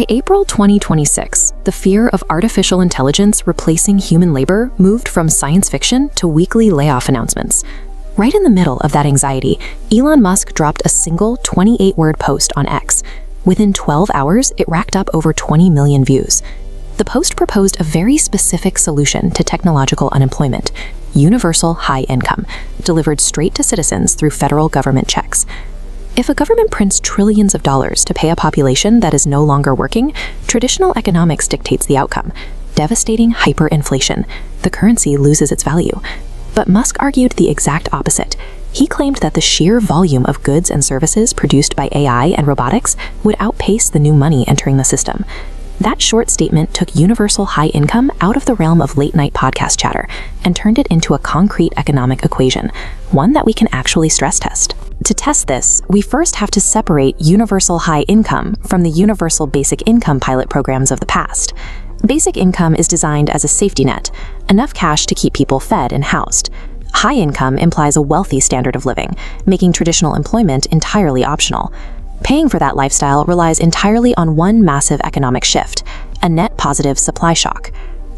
By April 2026, the fear of artificial intelligence replacing human labor moved from science fiction to weekly layoff announcements. Right in the middle of that anxiety, Elon Musk dropped a single 28-word post on X. Within 12 hours, it racked up over 20 million views. The post proposed a very specific solution to technological unemployment: universal high income, delivered straight to citizens through federal government checks. If a government prints trillions of dollars to pay a population that is no longer working, traditional economics dictates the outcome: devastating hyperinflation. The currency loses its value. But Musk argued the exact opposite. He claimed that the sheer volume of goods and services produced by AI and robotics would outpace the new money entering the system. That short statement took universal high income out of the realm of late-night podcast chatter and turned it into a concrete economic equation, one that we can actually stress test. To test this, we first have to separate universal high income from the universal basic income pilot programs of the past. Basic income is designed as a safety net, enough cash to keep people fed and housed. High income implies a wealthy standard of living, making traditional employment entirely optional. Paying for that lifestyle relies entirely on one massive economic shift: a net positive supply shock.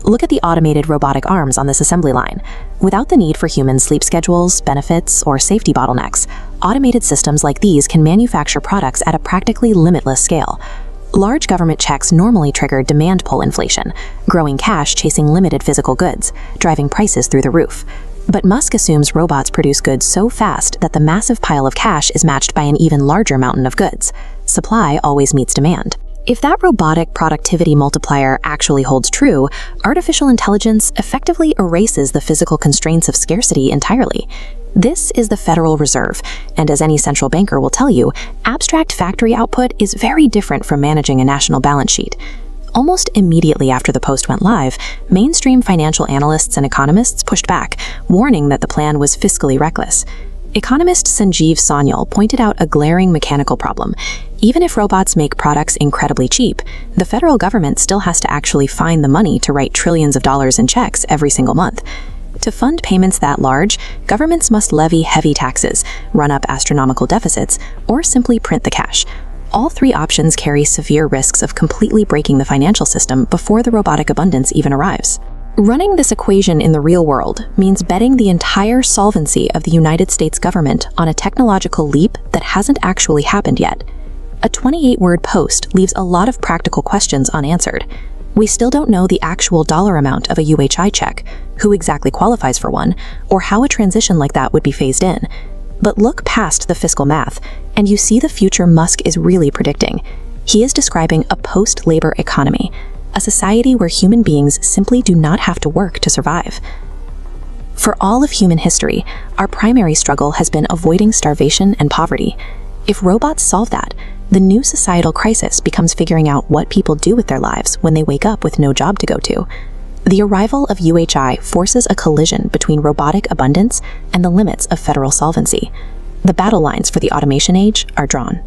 Look at the automated robotic arms on this assembly line. Without the need for human sleep schedules, benefits, or safety bottlenecks, automated systems like these can manufacture products at a practically limitless scale. Large government checks normally trigger demand pull inflation, growing cash chasing limited physical goods, driving prices through the roof. But Musk assumes robots produce goods so fast that the massive pile of cash is matched by an even larger mountain of goods. Supply always meets demand. If that robotic productivity multiplier actually holds true, artificial intelligence effectively erases the physical constraints of scarcity entirely. This is the Federal Reserve, and as any central banker will tell you, abstract factory output is very different from managing a national balance sheet. Almost immediately after the post went live, mainstream financial analysts and economists pushed back, warning that the plan was fiscally reckless. Economist Sanjeev Sanyal pointed out a glaring mechanical problem. Even if robots make products incredibly cheap, the federal government still has to actually find the money to write trillions of dollars in checks every single month. To fund payments that large, governments must levy heavy taxes, run up astronomical deficits, or simply print the cash. All three options carry severe risks of completely breaking the financial system before the robotic abundance even arrives. Running this equation in the real world means betting the entire solvency of the United States government on a technological leap that hasn't actually happened yet. A 28-word post leaves a lot of practical questions unanswered. We still don't know the actual dollar amount of a UHI check, who exactly qualifies for one, or how a transition like that would be phased in. But look past the fiscal math, and you see the future Musk is really predicting. He is describing a post-labor economy, a society where human beings simply do not have to work to survive. For all of human history, our primary struggle has been avoiding starvation and poverty. If robots solve that, the new societal crisis becomes figuring out what people do with their lives when they wake up with no job to go to. The arrival of UHI forces a collision between robotic abundance and the limits of federal solvency. The battle lines for the automation age are drawn.